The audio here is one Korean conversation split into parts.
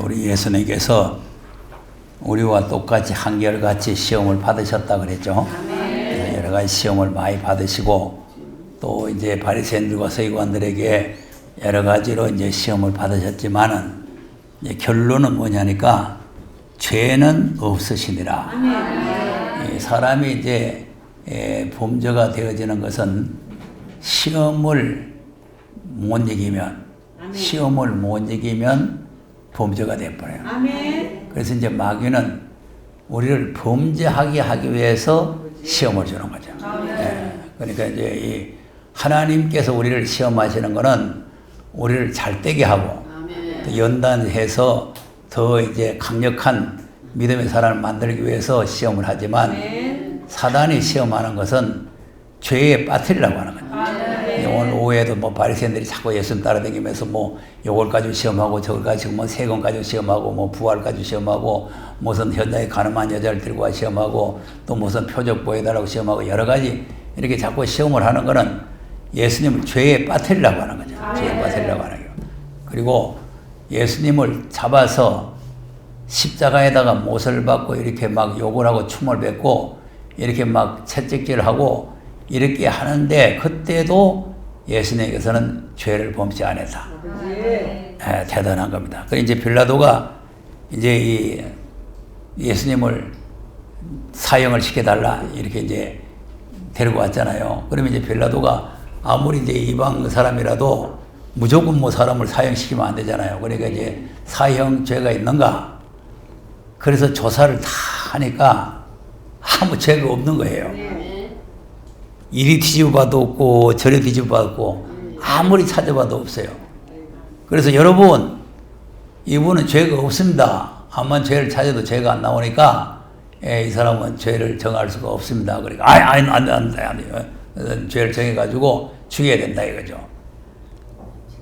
우리 예수님께서 우리와 똑같이 한결같이 시험을 받으셨다 그랬죠. 여러 가지 시험을 많이 받으시고 또 이제 바리새인들과 서기관들에게 여러 가지로 이제 시험을 받으셨지만은 이제 결론은 뭐냐니까 죄는 없으시니라. 사람이 이제 범죄가 되어지는 것은 시험을 못 이기면 범죄가 되어버려요. 그래서 이제 마귀는 우리를 범죄하게 하기 위해서 시험을 주는 거죠. 그러니까 이제 이 하나님께서 우리를 시험하시는 것은 우리를 잘되게 하고 또 연단해서 더 이제 강력한 믿음의 사람을 만들기 위해서 시험을 하지만 사단이 시험하는 것은 죄에 빠뜨리려고 하는 거죠. 오늘 오후에도 뭐 바리새인들이 자꾸 예수님 따라다니면서 뭐 요걸 가지고 시험하고 저걸 가지고 뭐 세금 가지고 시험하고 뭐 부활 가지고 시험하고 무슨 현장에 가늠한 여자를 들고 와 시험하고 또 무슨 표적 보여달라고 시험하고 여러 가지 이렇게 자꾸 시험을 하는 거는 예수님을 죄에 빠뜨리려고 하는 거죠. 죄에 빠뜨리려고 하는 거예요. 그리고 예수님을 잡아서 십자가에다가 못을 박고 이렇게 막 욕을 하고 춤을 뱉고 이렇게 막 채찍질을 하고 이렇게 하는데 그때도 예수님께서는 죄를 범치 않았다. 대단한 겁니다. 그래서 이제 빌라도가 이제 이 예수님을 사형을 시켜달라 이렇게 이제 데리고 왔잖아요. 그러면 이제 빌라도가 아무리 이제 이방 사람이라도 무조건 뭐 사람을 사형시키면 안 되잖아요. 그러니까 이제 사형죄가 있는가? 그래서 조사를 다 하니까 아무 죄가 없는 거예요. 이리 뒤집어봐도 없고 저리 뒤집어봐도 없고 아무리 찾아봐도 없어요. 그래서 여러분 이분은 죄가 없습니다. 아무만 죄를 찾아도 죄가 안 나오니까 이 사람은 죄를 정할 수가 없습니다. 그러니까 안 돼. 죄를 정해가지고 죽여야 된다 이거죠.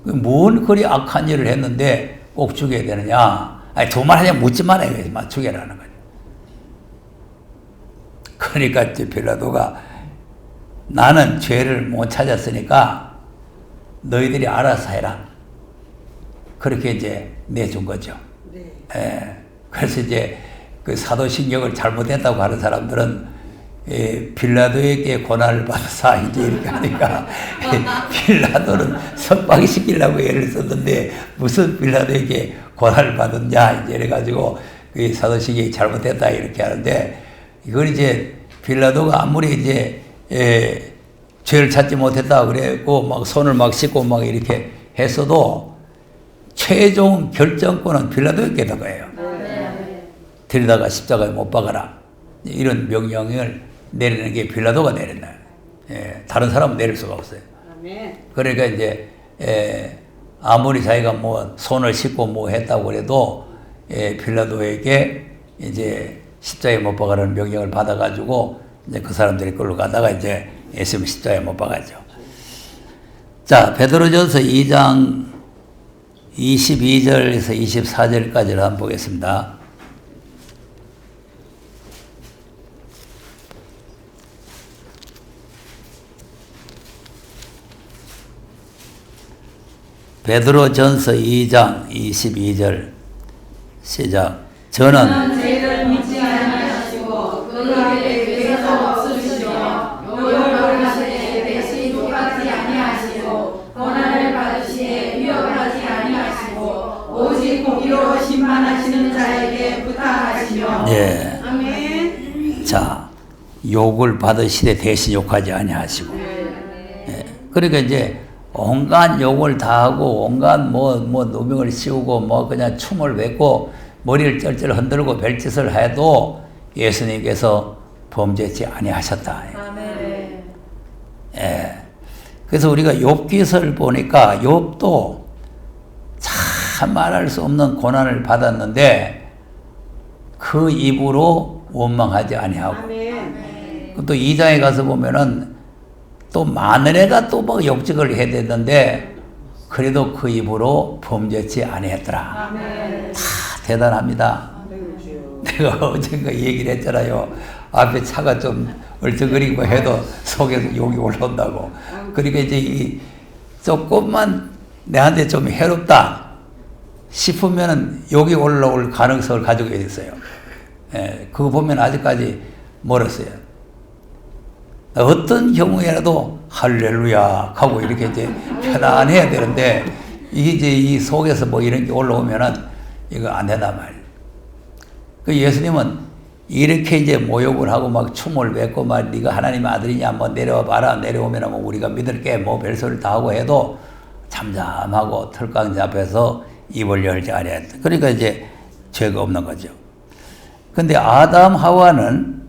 뭔 그리 악한 일을 했는데 꼭 죽여야 되느냐? 두 말 하냐 묻지 말아야 죽여라는 거죠. 그러니까 이제 빌라도가 나는 죄를 못 찾았으니까 너희들이 알아서 해라. 그렇게 이제 내준 거죠. 그래서 이제 그 사도신경을 잘못했다고 하는 사람들은 빌라도에게 고난을 받아서 이제 이렇게 하니까 빌라도는 석방이 시키려고 애를 썼는데 무슨 빌라도에게 고난을 받았냐 이제 이래가지고 그 사도신경이 잘못했다 이렇게 하는데 이걸 이제 빌라도가 아무리 이제 죄를 찾지 못했다 그랬고 막 손을 막 씻고 막 이렇게 했어도 최종 결정권은 빌라도에게 있는 거예요. 데려다가 십자가에 못 박아라 이런 명령을 내리는 게 빌라도가 내렸나. 다른 사람은 내릴 수가 없어요. 그러니까 이제 아무리 자기가 뭐 손을 씻고 뭐 했다고 그래도 빌라도에게 이제 십자가에 못 박아라는 명령을 받아가지고 이제 그 사람들이 끌고 가다가 이제 예수님 십자가에 못 박았죠. 자, 베드로전서 2장 22절에서 24절까지를 한번 보겠습니다. 베드로전서 2장 22절 시작. 저는 죄를 믿지 아니하시고 그에게 괴사 없으시며 욕을 하시되 대신 욕하지 아니하시고 고난을 받으시되 위협하지 아니하시고 오직 공의로 심판하시는 자에게 부탁하시며. 아멘. 자, 욕을 받으시되 대신 욕하지 아니하시고. 그러니까 이제 온갖 욕을 다 하고 온갖 뭐 누명을 씌우고 뭐 그냥 춤을 뱉고 머리를 쩔쩔 흔들고 별짓을 해도 예수님께서 범죄치 아니하셨다. 아멘. 그래서 우리가 욥기서를 보니까 욥도 참 말할 수 없는 고난을 받았는데 그 입으로 원망하지 아니하고. 또 2장에 가서 보면은 또 마늘에가 또 막 욕적을 해야 되는데 그래도 그 입으로 범죄치 아니했더라. 다 대단합니다. 내가 어젠가 얘기를 했잖아요. 앞에 차가 좀 얼쩡거리고 해도 속에서 욕이 올라온다고. 그러니까 이제 이 조금만 내한테 좀 해롭다 싶으면은 여기 올라올 가능성을 가지고 있어요. 예, 그거 보면 아직까지 멀었어요. 어떤 경우에라도 할렐루야 하고 이렇게 이제 편안해야 되는데 이게 이제 이 속에서 뭐 이런 게 올라오면은 이거 안 된단 말이에요. 그 예수님은 이렇게 이제 모욕을 하고 막 춤을 뱉고 막 네가 하나님의 아들이냐 뭐 내려와 봐라 내려오면 뭐 우리가 믿을게 뭐 별소리를 다 하고 해도 잠잠하고 털강지 앞에서 입을 열지 아니했다. 그러니까 이제 죄가 없는 거죠. 근데 아담 하와는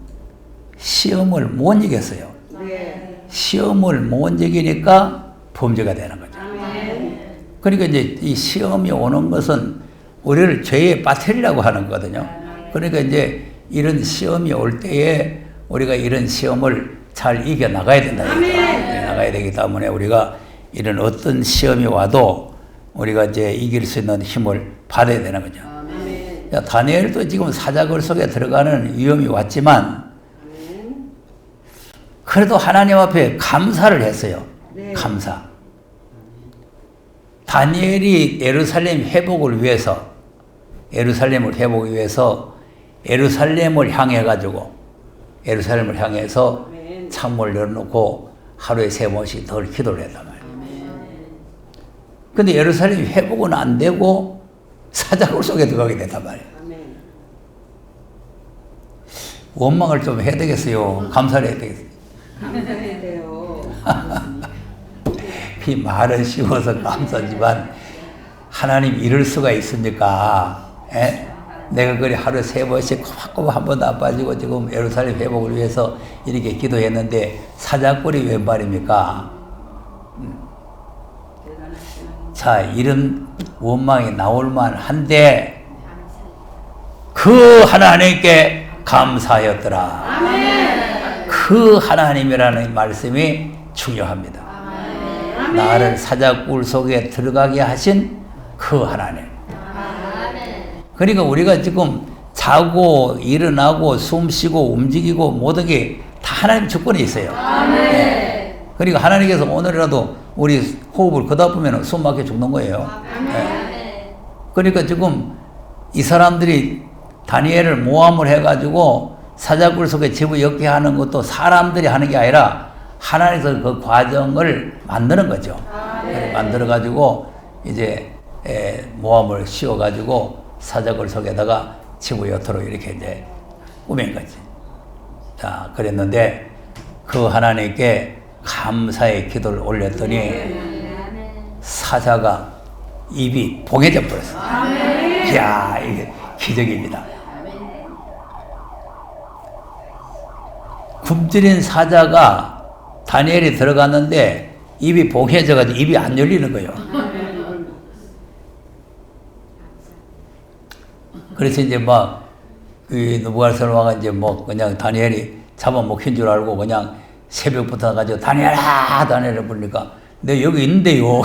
시험을 못 이겼어요. 시험을 못 이기니까 범죄가 되는 거죠. 그러니까 이제 이 시험이 오는 것은 우리를 죄의 배터리라고 하는 거거든요. 그러니까 이제 이런 시험이 올 때에 우리가 이런 시험을 잘 이겨 나가야 된다. 나가야 되기 때문에 우리가 이런 어떤 시험이 와도 우리가 이제 이길 수 있는 힘을 받아야 되는 거죠. 다니엘도 지금 사자굴 속에 들어가는 위험이 왔지만 그래도 하나님 앞에 감사를 했어요. 감사. 다니엘이 예루살렘 회복을 위해서 예루살렘을 회복하기 위해서 예루살렘을 향해가지고 예루살렘을 향해서 창문을 열어놓고 하루에 3번씩 덜 기도를 했단 말이에요. 근데 예루살렘 회복은 안 되고 사자굴 속에 들어가게 됐단 말이에요. 원망을 좀 해야 되겠어요. 감사를 해야 되겠어요. 감사해야 돼요. 이 말은 쉬워서 감사지만 하나님 이럴 수가 있습니까? 에? 내가 그래 하루에 3번씩 꼬박꼬박 한 번도 안 빠지고 지금 예루살렘 회복을 위해서 이렇게 기도했는데 사자굴이 웬 말입니까? 자, 이런 원망이 나올만 한데 그 하나님께 감사하였더라. 아멘. 그 하나님이라는 말씀이 중요합니다. 아멘. 나를 사자굴 속에 들어가게 하신 그 하나님. 그러니까 우리가 지금 자고 일어나고 숨쉬고 움직이고 모든 게 다 하나님 주권에 있어요. 네. 그러니까 하나님께서 오늘이라도 우리 호흡을 걷다 보면 숨 막혀 죽는 거예요. 네. 그러니까 지금 이 사람들이 다니엘을 모함을 해가지고 사자굴 속에 집어넣게 하는 것도 사람들이 하는 게 아니라 하나님께서 그 과정을 만드는 거죠. 만들어가지고 이제 모함을 씌워가지고 사자굴 속에다가 집어넣도록 이렇게 이제 꾸민 거지. 자, 그랬는데 그 하나님께 감사의 기도를 올렸더니 사자가 입이 봉해져 버렸어요. 이야, 이게 기적입니다. 굶주린 사자가 다니엘이 들어갔는데 입이 봉해져가지고 입이 안 열리는 거예요. 그래서 이제 막, 느부갓네살이 이제 뭐 그냥 다니엘이 잡아먹힌 줄 알고 그냥 새벽부터 가지고 다니엘아! 다니엘을 부르니까 내 여기 있는데요.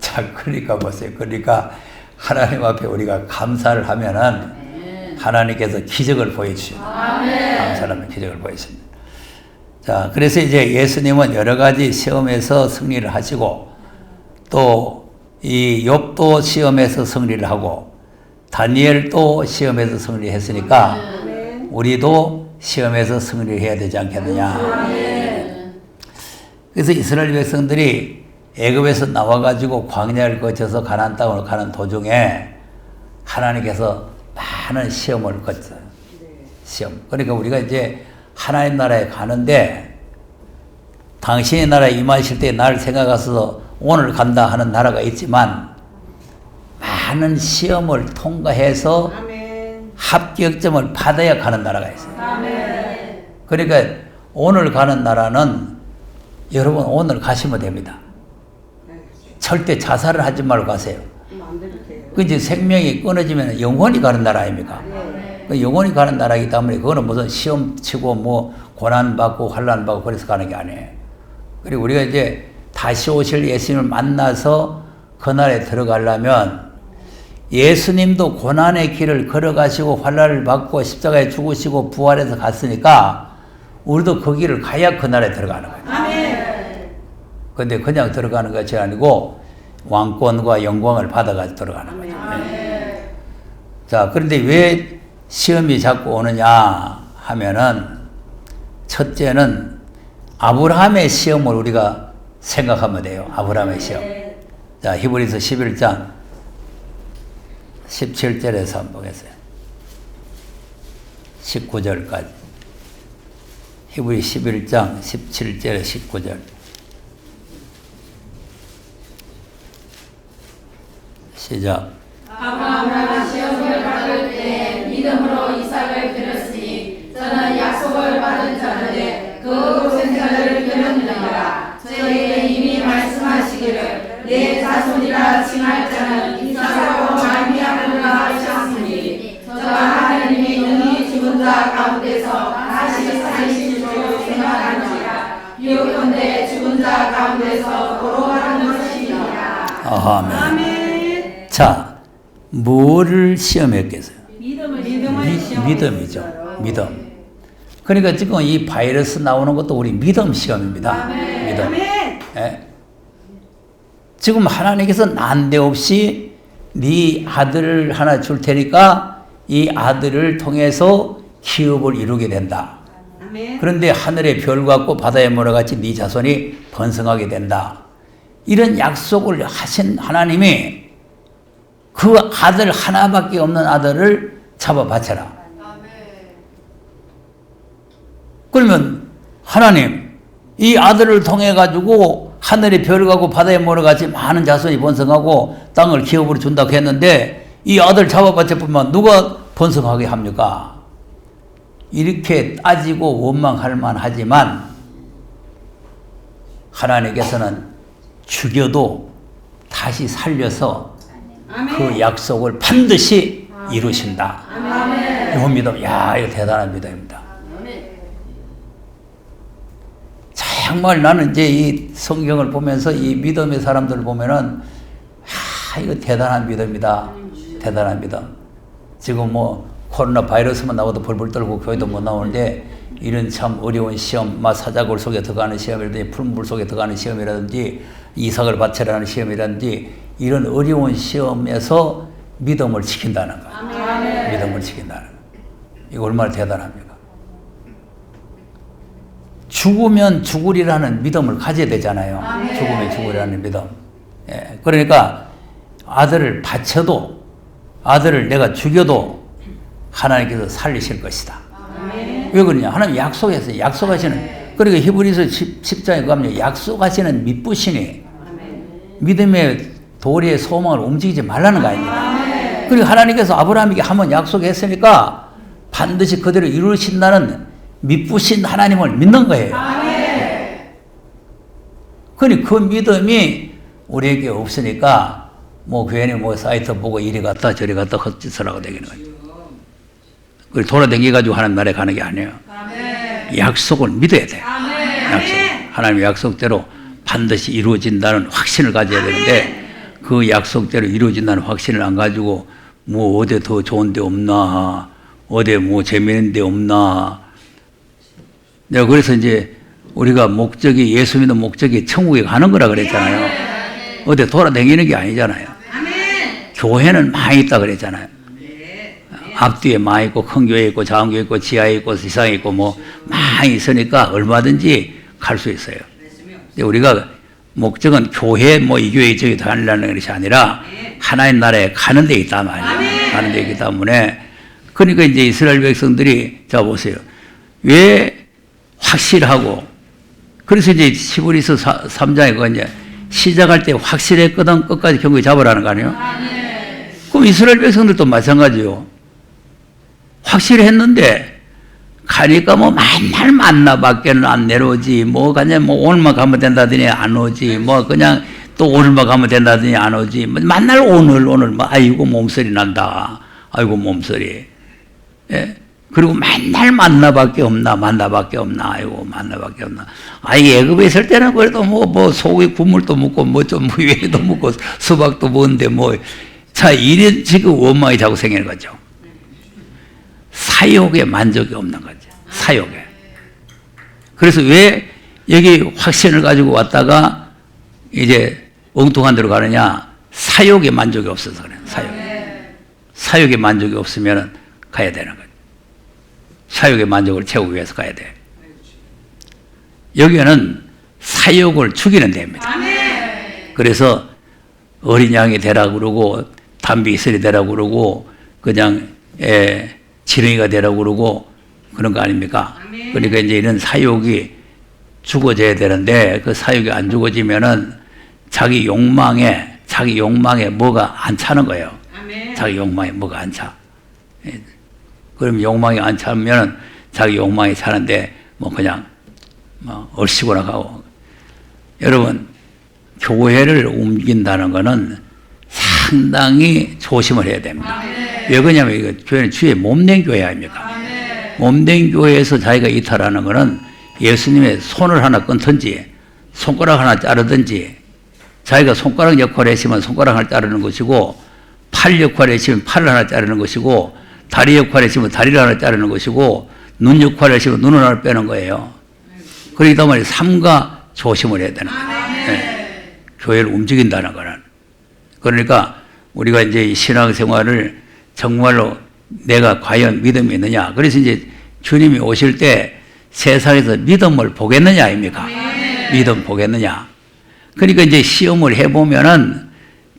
자, 그러니까 보세요. 그러니까 하나님 앞에 우리가 감사를 하면은 하나님께서 기적을 보여주십니다. 감사하면 기적을 보여주십니다. 자, 그래서 이제 예수님은 여러 가지 시험에서 승리를 하시고 또 이 욥도 시험에서 승리를 하고 다니엘도 시험에서 승리했으니까 우리도 시험에서 승리를 해야 되지 않겠느냐. 그래서 이스라엘 백성들이 애굽에서 나와가지고 광야를 거쳐서 가나안 땅으로 가는 도중에 하나님께서 많은 시험을 거쳐요. 시험. 그러니까 우리가 이제 하나님 나라에 가는데 당신의 나라에 임하실 때 나를 생각하셔서 오늘 간다 하는 나라가 있지만 많은 시험을 통과해서 합격점을 받아야 가는 나라가 있어요. 그러니까 오늘 가는 나라는 여러분 오늘 가시면 됩니다. 절대 자살을 하지 말고 가세요. 그 이제 생명이 끊어지면 영원히 가는 나라 아닙니까? 그 영원히 가는 나라이기 때문에 그거는 무슨 시험 치고 뭐 고난 받고 환난 받고 그래서 가는 게 아니에요. 그리고 우리가 이제 다시 오실 예수님을 만나서 그 나라에 들어가려면 예수님도 고난의 길을 걸어가시고 환난을 받고 십자가에 죽으시고 부활해서 갔으니까 우리도 그 길을 가야 그 나라에 들어가는 거예요. 근데 그냥 들어가는 것이 아니고 왕권과 영광을 받아가지고 들어가는 거죠. 네. 자, 그런데 왜 시험이 자꾸 오느냐 하면은 첫째는 아브라함의 시험을 우리가 생각하면 돼요. 아브라함의 시험. 자, 히브리서 11장 17절에서 한번 보겠어요. 19절까지. 히브리 11장 17절에 19절. 시작. 아브라함은 시험을 받을 때 믿음으로 이삭을 드렸으니 저는 약속을 받은 자는데 그 독생자를 드렸느니라. 저에게 이미 말씀하시기를 내 자손이라 칭할 자는 이삭으로 말미암으리라 하셨으니 저가 하나님이 능히 죽은 자 가운데서 다시 살리실 줄 생각하니라. 유혹컨대 죽은 자 가운데서 돌아가는 것이니라. 아멘. 자, 뭐를 시험했겠어요? 믿음이죠. 믿음. 그러니까 지금 이 바이러스 나오는 것도 우리 믿음 시험입니다. 믿음. 예? 지금 하나님께서 난데없이 네 아들을 하나 줄 테니까 이 아들을 통해서 기업을 이루게 된다. 그런데 하늘의 별 같고 바다의 모래 같이 네 자손이 번성하게 된다. 이런 약속을 하신 하나님이 그 아들 하나밖에 없는 아들을 잡아 바쳐라. 그러면 하나님 이 아들을 통해 가지고 하늘의 별하고 바다의 모래 같이 많은 자손이 번성하고 땅을 기업으로 준다고 했는데 이 아들 잡아 바쳐보면 누가 번성하게 합니까? 이렇게 따지고 원망할 만하지만 하나님께서는 죽여도 다시 살려서 그 약속을 반드시 이루신다. 이 믿음, 야, 이거 대단한 믿음입니다. 정말 나는 이제 이 성경을 보면서 이 믿음의 사람들을 보면은, 이거 대단한 믿음이다. 대단한 믿음. 지금 뭐 코로나 바이러스만 나와도 벌벌 떨고 교회도 못 나오는데 이런 참 어려운 시험, 사자굴 속에 들어가는 시험이라든지 푸른물 속에 들어가는 시험이라든지 이삭을 바쳐라는 시험이라든지 이런 어려운 시험에서 믿음을 지킨다는 거예요. 믿음을 지킨다는 거예요. 이거 얼마나 대단합니까? 죽으면 죽으리라는 믿음을 가져야 되잖아요. 죽으면 죽으리라는 믿음. 예, 그러니까 아들을 바쳐도 아들을 내가 죽여도 하나님께서 살리실 것이다. 왜 그러냐? 하나님 약속했어요. 약속하시는. 그러니까 히브리서 10장에 가면 약속하시는 믿부시니 믿음의 도리의 소망을 움직이지 말라는 거 아닙니까? 그리고 하나님께서 아브라함에게 한번 약속했으니까 반드시 그대로 이루신다는 믿부신 하나님을 믿는 거예요. 그러니까 그 믿음이 우리에게 없으니까 뭐 괜히 뭐 사이트 보고 이리 갔다 저리 갔다 헛짓을 하고 되는 거죠. 그걸 돌아다니가지고 하나님 나라에 가는 게 아니에요. 약속을 믿어야 돼요. 약속. 하나님의 약속대로 반드시 이루어진다는 확신을 가져야 되는데 그 약속대로 이루어진다는 확신을 안 가지고 뭐 어디 더 좋은 데 없나 어디 뭐 재미있는 데 없나. 내가 그래서 이제 우리가 목적이 예수 믿는 목적이 천국에 가는 거라 그랬잖아요. 어디 돌아다니는 게 아니잖아요. 교회는 많이 있다 그랬잖아요. 앞뒤에 많이 있고 큰 교회 있고 작은 교회 있고 지하에 있고 지상에 있고 뭐 많이 있으니까 얼마든지 갈 수 있어요. 근데 우리가 목적은 교회 뭐 이 교회 저기 다니려는 것이 아니라 하나님 나라에 가는 데 있단 말이에요. 가는 데 있기 때문에 그러니까 이제 이스라엘 백성들이 자 보세요. 왜 확실하고 그래서 이제 히브리서 3장에 그 이제 시작할 때 확실했거든 끝까지 경고에 잡으라는 거 아니에요? 그럼 이스라엘 백성들도 마찬가지요. 확실했는데 가니까 뭐 맨날 만나밖에는 안 내려오지 뭐 그냥 뭐 오늘만 가면 된다더니 안 오지 뭐 그냥 또 오늘만 가면 된다더니 안 오지 뭐 맨날 오늘 뭐 아이고 몸서리 난다 아이고 몸서리 예? 그리고 맨날 만나밖에 없나 아이고 만나밖에 없나 아이 애굽에 있을 때는 그래도 뭐 소고기 국물도 먹고 뭐 좀 회도 먹고 수박도 먹는데 뭐 자 이런 지금 원망이 자꾸 생기는 거죠. 사욕에 만족이 없는 거죠. 사욕에. 그래서 왜 여기 확신을 가지고 왔다가 이제 엉뚱한 데로 가느냐? 사욕의 만족이 없어서 그래요. 사욕의 만족이 없으면 가야 되는 거예요. 사욕의 만족을 채우기 위해서 가야 돼요. 여기는 사욕을 죽이는 데입니다. 그래서 어린 양이 되라고 그러고 담비 이슬이 되라고 그러고 그냥 지렁이가 되라고 그러고 그런 거 아닙니까? 그러니까 이제 이런 사욕이 죽어져야 되는데 그 사욕이 안 죽어지면은 자기 욕망에 뭐가 안 차는 거예요. 자기 욕망에 뭐가 안 차. 그럼 욕망이 안 차면 자기 욕망이 차는데 뭐 그냥 뭐 얼씨구나 가고. 여러분, 교회를 옮긴다는 거는 상당히 조심을 해야 됩니다. 왜 그러냐면 이거 교회는 주의 몸된 교회 아닙니까? 몸된 교회에서 자기가 이탈하는 거는 예수님의 손을 하나 끊든지 손가락 하나 자르든지 자기가 손가락 역할을 했으면 손가락 하나 자르는 것이고 팔 역할을 했으면 팔을 하나 자르는 것이고 다리 역할을 했으면 다리를 하나 자르는 것이고 눈 역할을 했으면 눈을 하나 빼는 거예요. 그러기 때문에 삼가 조심을 해야 되는 거예요. 네. 교회를 움직인다는 거는. 그러니까 우리가 이제 이 신앙생활을 정말로 내가 과연 믿음이 있느냐. 그래서 이제 주님이 오실 때 세상에서 믿음을 보겠느냐 아닙니까? 믿음 보겠느냐. 그러니까 이제 시험을 해보면은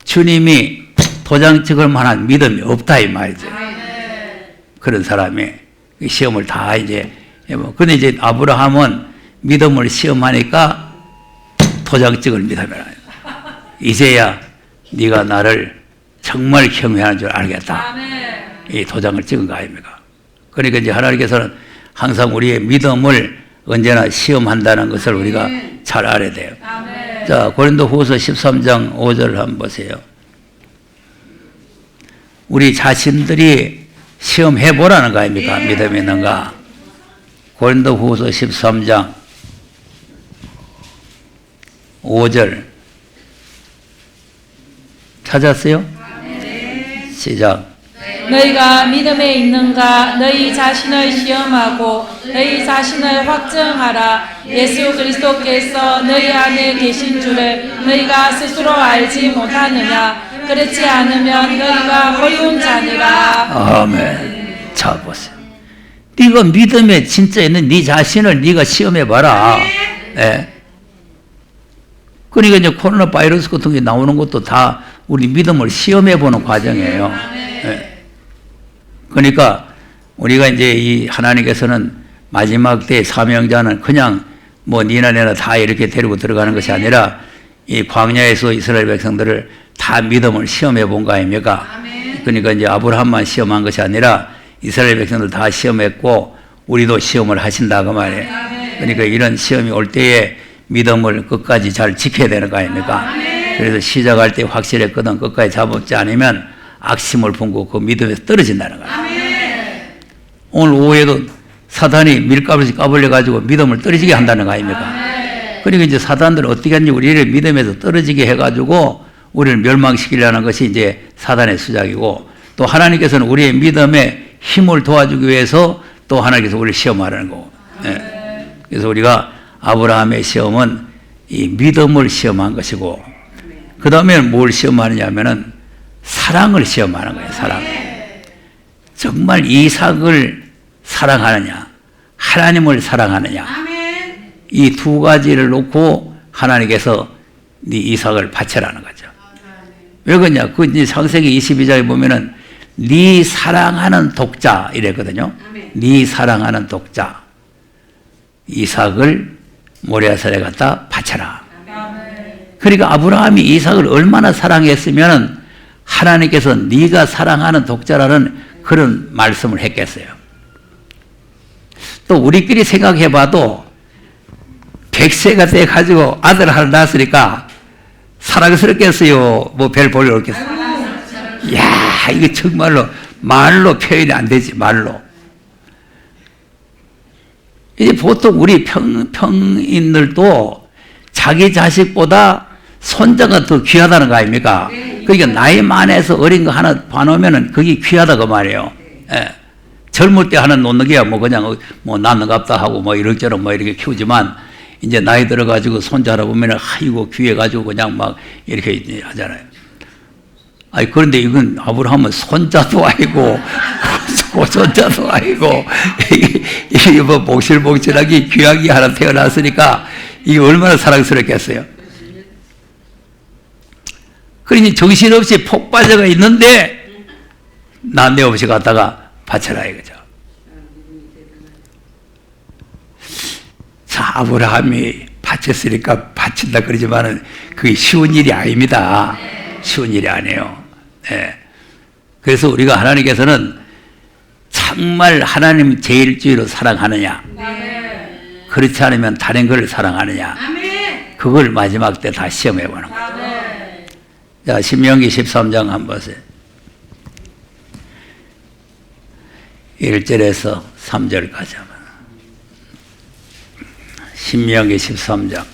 주님이 도장 찍을 만한 믿음이 없다 이 말이죠. 그런 사람이 시험을 다 이제 해보고. 근데 이제 아브라함은 믿음을 시험하니까 도장 찍을 믿음이라. 이제야 네가 나를 정말 경외하는 줄 알겠다. 이 도장을 찍은 거 아닙니까? 그러니까 이제 하나님께서는 항상 우리의 믿음을 언제나 시험한다는 것을 우리가 잘 알아야 돼요. 자, 고린도후서 13장 5절을 한번 보세요. 우리 자신들이 시험해 보라는 거 아닙니까? 믿음이 있는가? 고린도후서 13장 5절 찾았어요? 시작. 너희가 믿음에 있는가 너희 자신을 시험하고 너희 자신을 확증하라. 예수 그리스도께서 너희 안에 계신 줄을 너희가 스스로 알지 못하느냐. 그렇지 않으면 너희가 어려운 자니라. 아멘. 자 보세요. 네가 믿음에 진짜 있는 네 자신을 네가 시험해봐라. 네. 그러니까 이제 코로나 바이러스 같은 게 나오는 것도 다 우리 믿음을 시험해보는 과정이에요. 네. 그러니까 우리가 이제 이 하나님께서는 마지막 때 사명자는 그냥 뭐 니나 내나 다 이렇게 데리고 들어가는 것이 아니라 이 광야에서 이스라엘 백성들을 다 믿음을 시험해 본 거 아닙니까? 그러니까 이제 아브라함만 시험한 것이 아니라 이스라엘 백성들 다 시험했고 우리도 시험을 하신다 그 말이에요. 그러니까 이런 시험이 올 때에 믿음을 끝까지 잘 지켜야 되는 거 아닙니까? 그래서 시작할 때 확실했거든 끝까지 잡지 않으면 악심을 품고 그 믿음에서 떨어진다는 거예요. 오늘 오후에도 사단이 밀가루씩 까불려가지고 믿음을 떨어지게 한다는 거 아닙니까? 그러니까 이제 사단들은 어떻게 하는지 우리를 믿음에서 떨어지게 해가지고 우리를 멸망시키려는 것이 이제 사단의 수작이고 또 하나님께서는 우리의 믿음에 힘을 도와주기 위해서 또 하나님께서 우리를 시험하라는 거고. 네. 그래서 우리가 아브라함의 시험은 이 믿음을 시험한 것이고 그 다음에는 뭘 시험하느냐 하면은 사랑을 시험하는 거예요. 사랑. 정말 이삭을 사랑하느냐 하나님을 사랑하느냐 이 두 가지를 놓고 하나님께서 네 이삭을 바쳐라는 거죠. 왜 그러냐? 그 이제 창세기 22장에 보면은 네 사랑하는 독자 이랬거든요. 네 사랑하는 독자 이삭을 모리아산에 갖다 바쳐라. 그러니까 아브라함이 이삭을 얼마나 사랑했으면 하나님께서 네가 사랑하는 독자라는 그런 말씀을 했겠어요. 또 우리끼리 생각해봐도 100세가 돼가지고 아들 하나 낳았으니까 사랑스럽겠어요? 뭐 별 볼일 없겠어요? 이야, 이거 정말로 말로 표현이 안 되지, 말로. 이제 보통 우리 평인들도 자기 자식보다 손자가 더 귀하다는 거 아닙니까? 그러니까 나이 많아서 어린 거 하나 봐놓으면 그게 귀하다고 말이에요. 예. 젊을 때 하나 놓는 게야 뭐 그냥 뭐 낳는갑다 하고 뭐 이런저런 뭐 이렇게 키우지만 이제 나이 들어가지고 손자라 보면 아이고 귀해가지고 그냥 막 이렇게 하잖아요. 아니 그런데 이건 아브라함은 손자도 아니고 고손자도 아니고 이게 뭐 복실복실하게 귀하게 하나 태어났으니까 이게 얼마나 사랑스럽겠어요. 그러니 정신없이 폭발자가 있는데 난데없이 갔다가 바쳐라 이거죠. 자, 아브라함이 바쳤으니까 바친다 그러지만은 그게 쉬운 일이 아닙니다. 쉬운 일이 아니에요. 네. 그래서 우리가 하나님께서는 정말 하나님 제1주의로 사랑하느냐, 그렇지 않으면 다른 걸 사랑하느냐, 그걸 마지막 때 다 시험해 보는 거죠. 자, 신명기 13장 한번 보세요. 1절에서 3절까지 하면. 신명기 13장.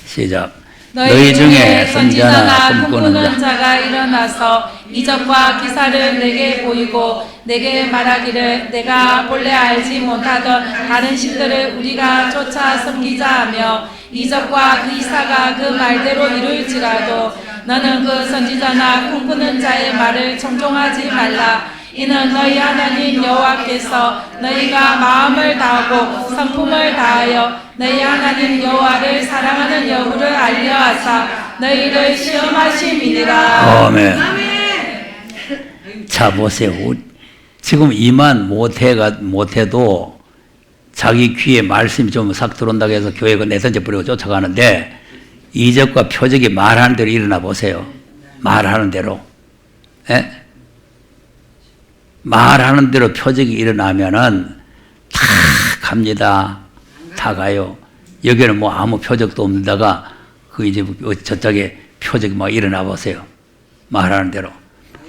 시작. 너희 중에 선지자나 꿈꾸는 자가 일어나서 이적과 기사를 내게 보이고 내게 말하기를 내가 본래 알지 못하던 다른 신들을 우리가 쫓아 섬기자 하며 이적과 기사가 그 말대로 이룰지라도 너는 그 선지자나 꿈꾸는 자의 말을 청종하지 말라. 이는 너희 하나님 여호와께서 너희가 마음을 다하고 성품을 다하여 너희 하나님 여호와를 사랑하는 여부를 알려하사 너희를 시험하심이니라. 아멘. 자 보세요. 지금 이만 못해도 자기 귀에 말씀이 좀 싹 들어온다고 해서 교회가 내던져 버리고 쫓아가는데 이적과 표적이 말하는 대로 일어나 보세요. 말하는 대로. 예? 말하는 대로 표적이 일어나면은 다 갑니다. 다 가요. 여기는 뭐 아무 표적도 없는다가 그 이제 저쪽에 표적이 막 일어나 보세요. 말하는 대로.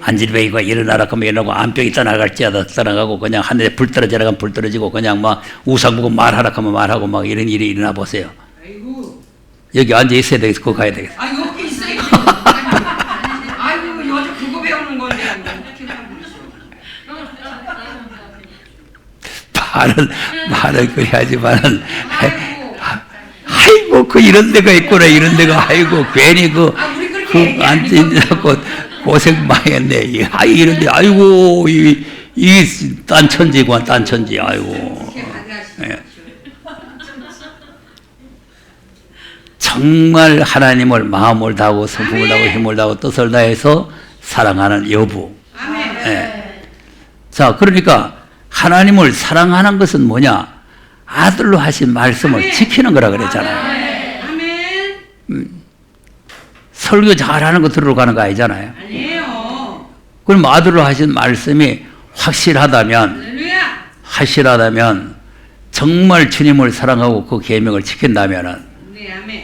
안질병이가 일어나라 하면 일어나고 안병이 떠나갈지어다 떠나가고 그냥 하늘에 불 떨어지라 하면 불 떨어지고 그냥 막 우상 보고 말하라 하면 말하고 막 이런 일이 일어나 보세요. 여기 앉아 있어야 되겠어. 그거 가야 되겠어. 아, 여기 있어야지. 아이고, 요즘 그거 배우는 건데. 말은 그래야지만은 아이고 그 이런 데가 있구나 이런 데가 아이고 괜히 그 앉아있고 고생 많이 했네. 아이 이런데 아이고 이 딴천지구나 딴천지 아이고. 예. 정말 하나님을 마음을 다하고 성품을 다하고 힘을 다하고 뜻을 다해서 사랑하는 여부. 예. 자 그러니까 하나님을 사랑하는 것은 뭐냐? 아들로 하신 말씀을 지키는 거라 그랬잖아요. 설교 잘하는 거 들으러 가는 거 아니잖아요. 아니에요. 그럼 아들로 하신 말씀이 확실하다면 정말 주님을 사랑하고 그 계명을 지킨다면은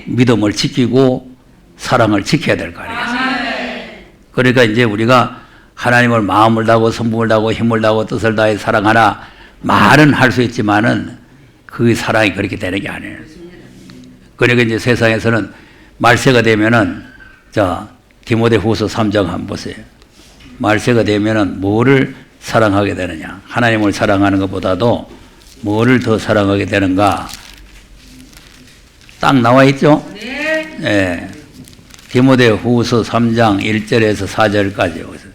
믿음을 지키고 사랑을 지켜야 될 거 아니겠어요. 그러니까 이제 우리가 하나님을 마음을 다하고 성품을 다하고 힘을 다하고 뜻을 다해 사랑하라 말은 할 수 있지만은 그 사랑이 그렇게 되는 게 아니에요. 그러니까 이제 세상에서는 말세가 되면은 자 디모데후서 3장 한번 보세요. 말세가 되면은 뭐를 사랑하게 되느냐? 하나님을 사랑하는 것보다도 뭐를 더 사랑하게 되는가? 딱 나와 있죠? 네. 예. 디모데후서 3장 1절에서 4절까지 여기서.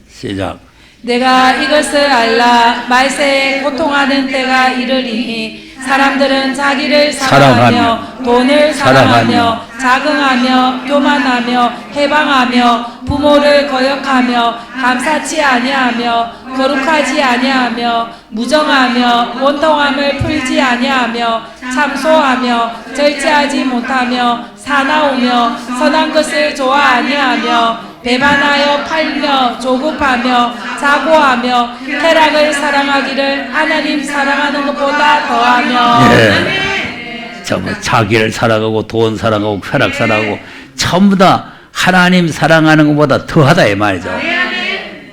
시작. 내가 이것을 알라 말세에 고통하는 때가 이르리니 사람들은 자기를 사랑하며 돈을 사랑하며 자긍하며 교만하며 해방하며 부모를 거역하며 감사치 아니하며 거룩하지 아니하며 무정하며 원통함을 풀지 아니하며 참소하며 절제하지 못하며 사나우며 선한 것을 좋아 아니하며 배반하여 팔며 조급하며 자고하며 쾌락을 사랑하기를 하나님 사랑하는 것보다 더하며. 예. 뭐 자기를 사랑하고 돈 사랑하고 쾌락 사랑하고 전부 다 하나님 사랑하는 것보다 더하다 이 말이죠.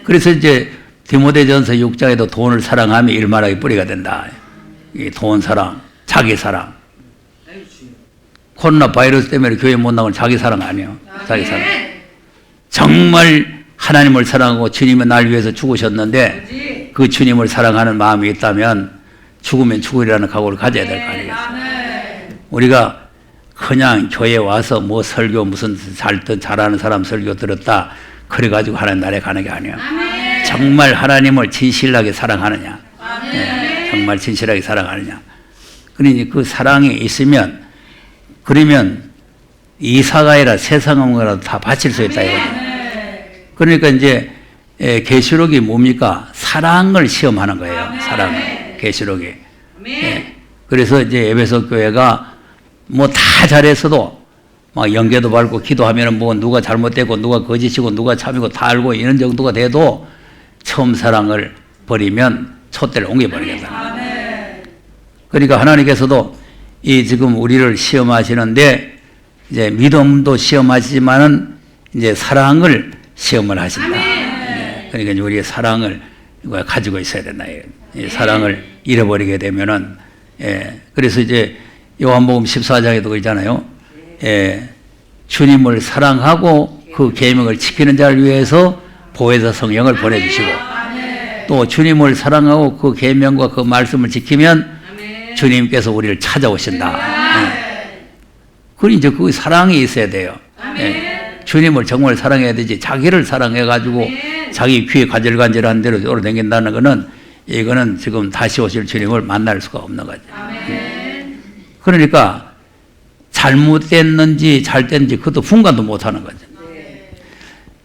그래서 이제 디모데전서 6장에도 돈을 사랑하면 일만하게 뿌리가 된다. 이 돈 사랑, 자기 사랑. 코로나 바이러스 때문에 교회 못 나오는 자기 사랑 아니에요. 자기 사랑. 정말 하나님을 사랑하고 주님은 날 위해서 죽으셨는데 그 주님을 사랑하는 마음이 있다면 죽으면 죽으리라는 각오를 가져야 될 거 아니에요. 우리가 그냥 교회 와서 뭐 설교 무슨 잘하는 사람 설교 들었다 그래가지고 하나님 나라에 가는 게 아니에요. 정말 하나님을 진실하게 사랑하느냐. 네, 정말 진실하게 사랑하느냐. 그러니 그 사랑이 있으면 그러면 이사가 아니라 세상 온 거라도 다 바칠 수 있다 이거죠. 그러니까 이제 계시록이 뭡니까? 사랑을 시험하는 거예요. 사랑을. 계시록이. 그래서 이제 에베소 교회가 뭐 다 잘했어도 막 영계도 밟고 기도하면은 뭐 누가 잘못되고 누가 거짓이고 누가 참이고 다 알고 이런 정도가 돼도 처음 사랑을 버리면 촛대를 옮겨버리겠다. 그러니까 하나님께서도 이 지금 우리를 시험하시는데 이제 믿음도 시험하시지만은 이제 사랑을 시험을 하신다. 네. 그러니까 우리의 사랑을 가지고 있어야 된다. 이 사랑을 잃어버리게 되면은 그래서 이제 요한복음 14장에도 그러잖아요. 주님을 사랑하고 그 계명을 지키는 자를 위해서 보혜사 성령을 보내주시고 또 주님을 사랑하고 그 계명과 그 말씀을 지키면 주님께서 우리를 찾아오신다. 그리고 이제 그 사랑이 있어야 돼요. 주님을 정말 사랑해야 되지. 자기를 사랑해가지고 자기 귀에 가질간질한 대로 돌아다닌다는 거는 이거는 지금 다시 오실 주님을 만날 수가 없는 거죠. 그러니까 잘못됐는지 잘됐는지 그것도 분간도 못하는 거죠.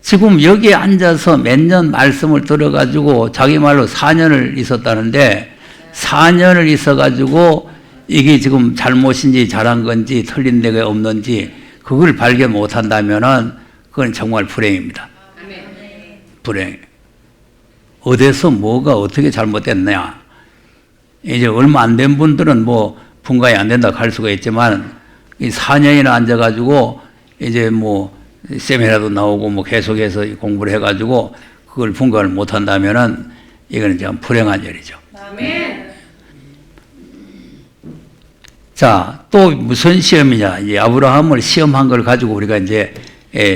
지금 여기에 앉아서 몇 년 말씀을 들어가지고 자기 말로 4년을 있었다는데 4년을 있어가지고 이게 지금 잘못인지 잘한 건지 틀린 데가 없는지 그걸 발견 못한다면은 그건 정말 불행입니다. 불행. 어디서 뭐가 어떻게 잘못됐냐. 이제 얼마 안 된 분들은 뭐 분간이 안 된다 할 수가 있지만 이 4년이나 앉아가지고 이제 뭐 세미나도 나오고 뭐 계속해서 공부를 해가지고 그걸 분간을 못한다면은 이거는 좀 불행한 일이죠. 자, 또 무슨 시험이냐. 이 아브라함을 시험한 걸 가지고 우리가 이제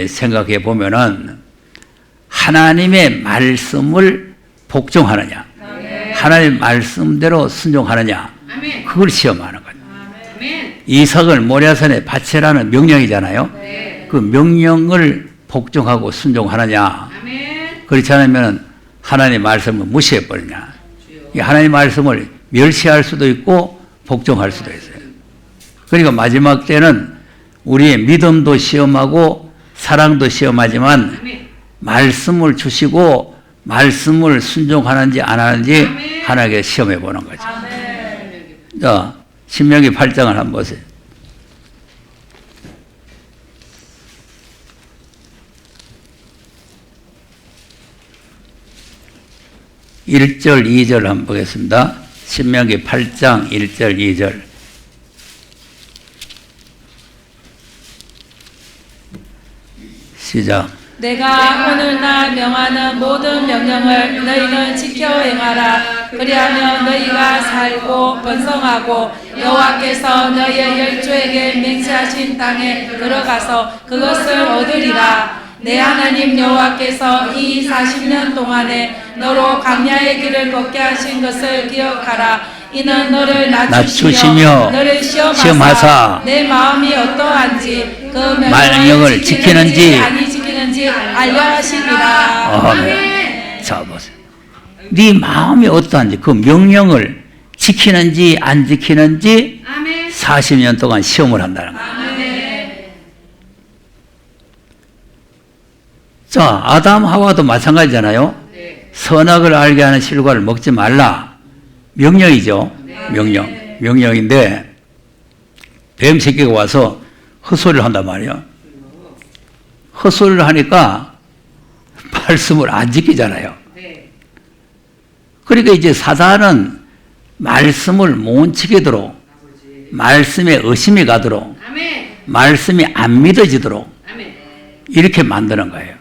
생각해 보면은 하나님의 말씀을 복종하느냐, 하나님의 말씀대로 순종하느냐, 그걸 시험하는 거죠. 이삭을 모리아산에 바치라는 명령이잖아요. 그 명령을 복종하고 순종하느냐, 그렇지 않으면 하나님의 말씀을 무시해 버리냐. 하나님의 말씀을 멸시할 수도 있고 복종할 수도 있어요. 그러니까 마지막 때는 우리의 믿음도 시험하고 사랑도 시험하지만 말씀을 주시고 말씀을 순종하는지 안 하는지 하나님께 시험해 보는 거죠. 자, 신명기 8장을 한번 보세요. 1절, 2절 한번 보겠습니다. 신명기 8장 1절, 2절. 시작. 내가 오늘날 명하는 모든 명령을 너희는 지켜 행하라. 그리하면 너희가 살고 번성하고 여호와께서 너희의 열조에게 맹세하신 땅에 들어가서 그것을 얻으리라. 내 하나님 여호와께서 이 40년 동안에 너로 광야의 길을 걷게 하신 것을 기억하라. 이는 너를 낮추시며 너를 시험하사 내 마음이 어떠한지 그 명령을 지키는지 아니 지키는지 알려 하시리라. 아멘. 자, 보세요. 네 마음이 어떠한지 그 명령을 지키는지 안 지키는지 40년 동안 시험을 한다는 거예요. 자, 아담 하와도 마찬가지잖아요. 선악을 알게 하는 실과를 먹지 말라. 명령이죠. 명령인데 뱀 새끼가 와서 헛소리를 한단 말이에요. 헛소리를 하니까 말씀을 안 지키잖아요. 그러니까 이제 사단은 말씀을 못 지키도록, 말씀에 의심이 가도록, 말씀이 안 믿어지도록 이렇게 만드는 거예요.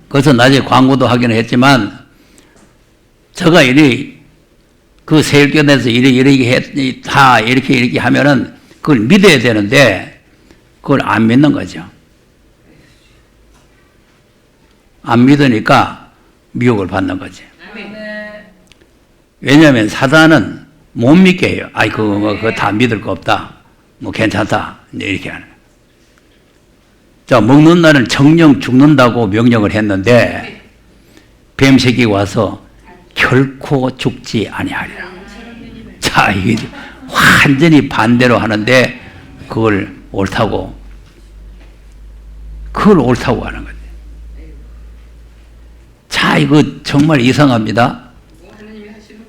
그래서 나중에 광고도 하기는 했지만 제가 이리 그 세일견에서 이렇게 다 이렇게 하면은 그걸 믿어야 되는데 그걸 안 믿는 거죠. 안 믿으니까 미혹을 받는 거지. 왜냐하면 사단은 못 믿게 해요. 아이, 그거 다 믿을 거 없다. 뭐 괜찮다. 이제 이렇게 하는 거예요. 자, 먹는 날은 정령 죽는다고 명령을 했는데 뱀 새끼가 와서 결코 죽지 아니하리라. 자, 이게 완전히 반대로 하는데 그걸 옳다고 하는 거지. 자, 이거 정말 이상합니다.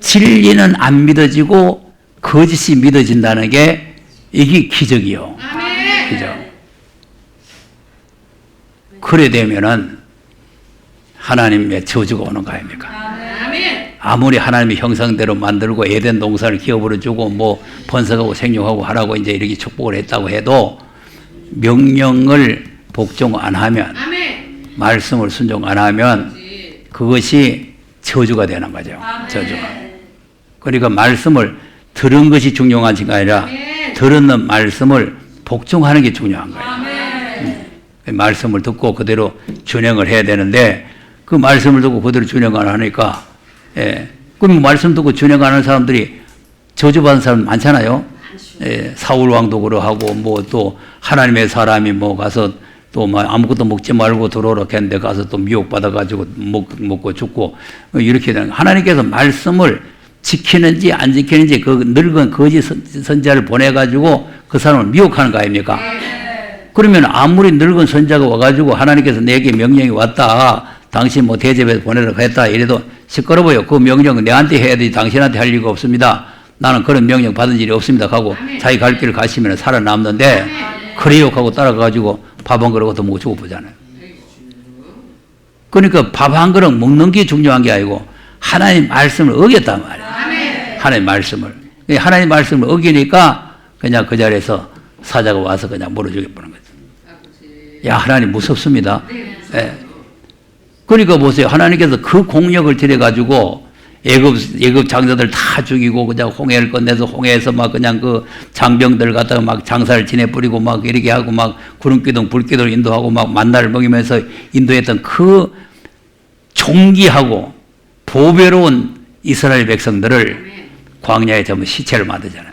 진리는 안 믿어지고 거짓이 믿어진다는 게 이게 기적이요. 기적. 그래 되면은 하나님의 저주가 오는 거 아닙니까? 아무리 하나님의 형상대로 만들고 에덴 동산을 기업으로 주고 뭐 번성하고 생육하고 하라고 이제 이렇게 축복을 했다고 해도 명령을 복종 안 하면, 말씀을 순종 안 하면 그것이 저주가 되는 거죠. 저주가. 그러니까 말씀을 들은 것이 중요한 것이 아니라 들었는 말씀을 복종하는 게 중요한 거예요. 말씀을 듣고 그대로 준행을 해야 되는데 그 말씀을 듣고 그대로 준행 안 하니까, 그럼 말씀 듣고 준행 안 하는 사람들이 저주받은 사람 많잖아요. 사울 왕도 그러하고 뭐 또 하나님의 사람이 뭐 가서 또 뭐 아무것도 먹지 말고 들어오라 했는데 가서 또 미혹받아가지고 먹고 죽고 이렇게 되는 거예요. 하나님께서 말씀을 지키는지 안 지키는지 그 늙은 거짓 선지자를 보내가지고 그 사람을 미혹하는 거 아닙니까? 그러면 아무리 늙은 선지자가 와가지고 하나님께서 내게 명령이 왔다, 당신 뭐 대접해서 보내라고 했다 이래도 시끄러워요. 그 명령은 내한테 해야 되지 당신한테 할 리가 없습니다. 나는 그런 명령 받은 일이 없습니다 하고 자기 갈 길을 가시면 살아남는데, 그래요 하고 따라가가지고 밥 한 그릇 더 먹고 죽어보잖아요. 그러니까 밥 한 그릇 먹는 게 중요한 게 아니고 하나님 말씀을 어겼단 말이에요. 하나님 말씀을. 하나님 말씀을 어기니까 그냥 그 자리에서 사자가 와서 그냥 물어 죽여보는 거죠. 야, 하나님 무섭습니다. 그러니까 보세요. 하나님께서 그 공력을 들여가지고 애굽 장자들 다 죽이고 그냥 홍해를 건네서 홍해에서 막 그냥 그 장병들 갖다가 막 장사를 지내 뿌리고 막 이렇게 하고 막 구름기둥 불기둥을 인도하고 막 만나를 먹이면서 인도했던 그 존귀하고 보배로운 이스라엘 백성들을 광야에 전부 시체를 만들잖아요.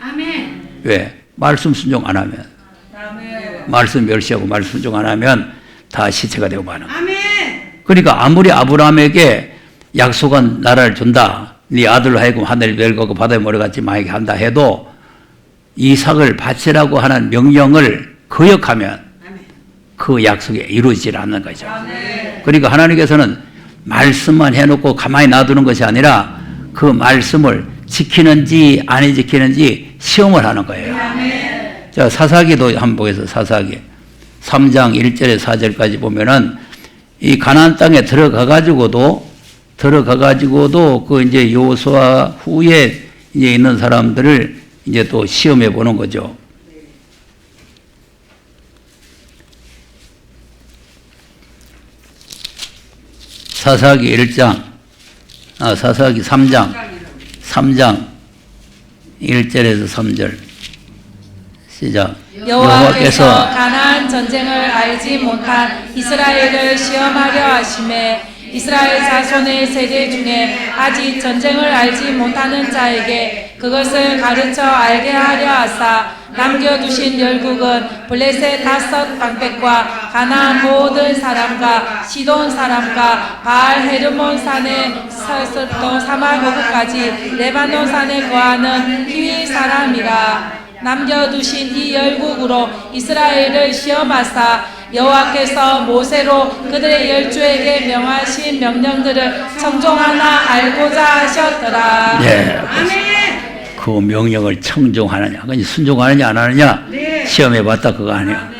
왜? 말씀 순종 안 하면. 말씀 멸시하고 말씀 순종 안 하면 다 시체가 되고 마는 거예요. 그러니까 아무리 아브라함에게 약속한 나라를 준다, 네 아들로 하여금 하늘을 멸하고 바다에 몰아같이 많이 한다 해도 이삭을 바치라고 하는 명령을 거역하면 그 약속이 이루어지질 않는 거죠. 그러니까 하나님께서는 말씀만 해놓고 가만히 놔두는 것이 아니라 그 말씀을 지키는지 안 지키는지 시험을 하는 거예요. 자, 사사기도 한번 보겠습니다. 사사기 3장 1절에 4절까지 보면은 이 가나안 땅에 들어가가지고도 그 이제 여호수아 후에 이제 있는 사람들을 이제 또 시험해 보는 거죠. 사사기 3장 1절에서 3절 시작. 여호와께서 가나안 전쟁을 알지 못한 이스라엘을 시험하려 하심에 이스라엘 자손의 세대 중에 아직 전쟁을 알지 못하는 자에게 그것을 가르쳐 알게 하려 하사 남겨두신 열국은 블레셋 5 방백과 가나안 모든 사람과 시돈 사람과 바알 헤르몬 산의 서부터 사막 거기까지 레바논 산에 거하는 히위 사람이라. 남겨두신 이 열국으로 이스라엘을 시험하사 여호와께서 모세로 그들의 열조에게 명하신 명령들을 청종하나 알고자 하셨더라. 네. 그 명령을 청종하느냐, 순종하느냐 안 하느냐 시험해봤다 그거 아니야.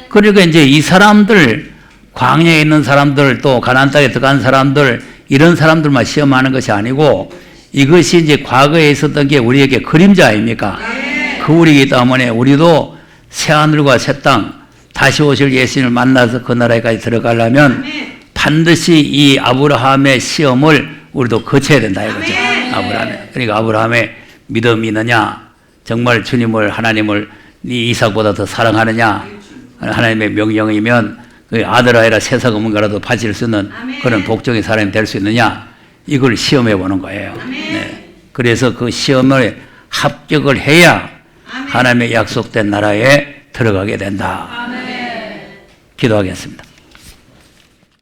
그러니까 이제 이 사람들, 광야에 있는 사람들, 또 가나안 땅에 들어간 사람들, 이런 사람들만 시험하는 것이 아니고 이것이 이제 과거에 있었던 게 우리에게 그림자 아닙니까? 그 우리이기 때문에 우리도 새하늘과 새 땅, 다시 오실 예수님을 만나서 그 나라에까지 들어가려면 반드시 이 아브라함의 시험을 우리도 거쳐야 된다 이거죠. 아브라함. 그러니까 아브라함의 믿음이 있느냐, 정말 주님을 하나님을 네 이삭보다 더 사랑하느냐, 하나님의 명령이면 그 아들 아이라 세상 없는 거라도 바칠 수 있는 그런 복종의 사람이 될 수 있느냐, 이걸 시험해 보는 거예요. 네. 그래서 그 시험에 합격을 해야 하나님의 약속된 나라에 들어가게 된다. 기도하겠습니다.